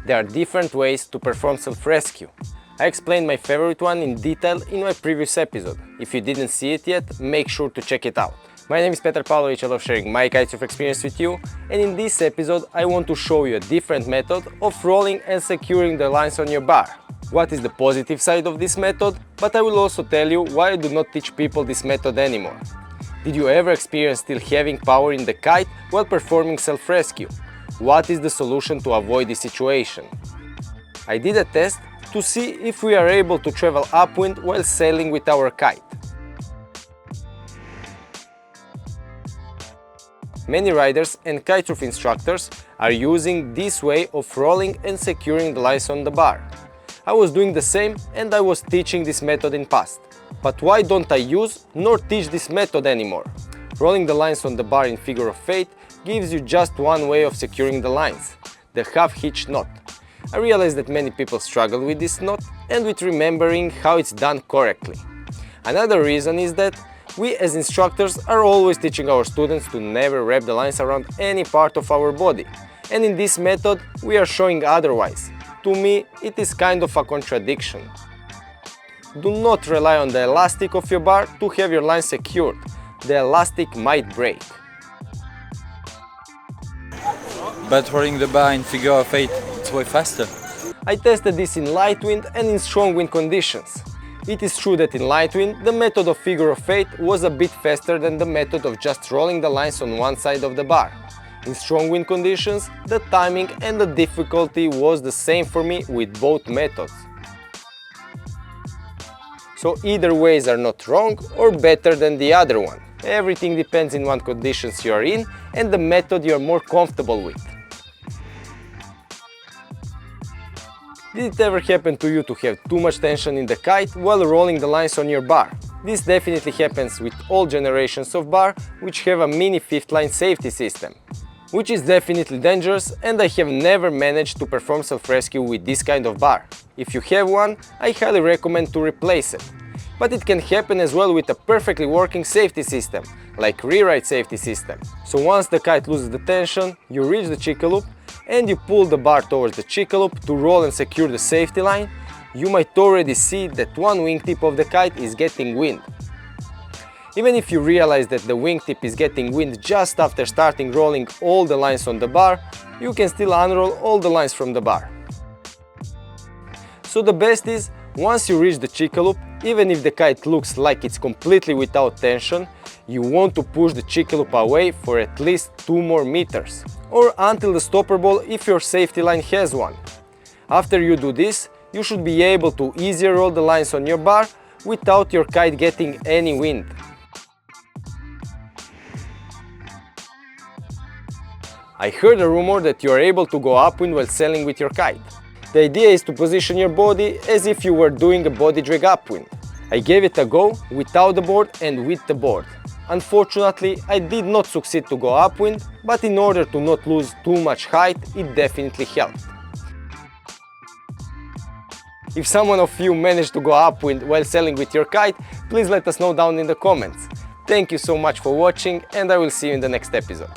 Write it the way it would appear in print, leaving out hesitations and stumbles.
There are different ways to perform self-rescue. I explained my favorite one in detail in my previous episode. If you didn't see it yet, make sure to check it out. My name is Petar Pavlovic, I love sharing my kitesurf experience with you, and in this episode I want to show you a different method of rolling and securing the lines on your bar. What is the positive side of this method, but I will also tell you why I do not teach people this method anymore. Did you ever experience still having power in the kite while performing self-rescue? What is the solution to avoid this situation? I did a test to see if we are able to travel upwind while sailing with our kite. Many riders and kitesurf instructors are using this way of rolling and securing the lines on the bar. I was doing the same and I was teaching this method in past. But why don't I use nor teach this method anymore? Rolling the lines on the bar in figure of eight gives you just one way of securing the lines, the half hitch knot. I realize that many people struggle with this knot and with remembering how it's done correctly. Another reason is that we as instructors are always teaching our students to never wrap the lines around any part of our body. And in this method we are showing otherwise. To me, it is kind of a contradiction. Do not rely on the elastic of your bar to have your line secured. The elastic might break. But rolling the bar in figure of eight, it's way faster. I tested this in light wind and in strong wind conditions. It is true that in light wind, the method of figure of eight was a bit faster than the method of just rolling the lines on one side of the bar. In strong wind conditions, the timing and the difficulty was the same for me with both methods. So either ways are not wrong or better than the other one. Everything depends in what conditions you are in and the method you are more comfortable with. Did it ever happen to you to have too much tension in the kite while rolling the lines on your bar? This definitely happens with all generations of bar which have a mini fifth line safety system, which is definitely dangerous, and I have never managed to perform self-rescue with this kind of bar. If you have one, I highly recommend to replace it. But it can happen as well with a perfectly working safety system, like rewrite safety system. So once the kite loses the tension, you reach the chicken loop and you pull the bar towards the chicken loop to roll and secure the safety line, you might already see that one wingtip of the kite is getting wind. Even if you realize that the wingtip is getting wind just after starting rolling all the lines on the bar, you can still unroll all the lines from the bar. So the best is, once you reach the chicken loop, even if the kite looks like it's completely without tension, you want to push the chicken loop away for at least 2 more meters, or until the stopper ball if your safety line has one. After you do this, you should be able to easily roll the lines on your bar without your kite getting any wind. I heard a rumor that you are able to go upwind while sailing with your kite. The idea is to position your body as if you were doing a body drag upwind. I gave it a go without the board and with the board. Unfortunately, I did not succeed to go upwind, but in order to not lose too much height, it definitely helped. If someone of you managed to go upwind while sailing with your kite, please let us know down in the comments. Thank you so much for watching, and I will see you in the next episode.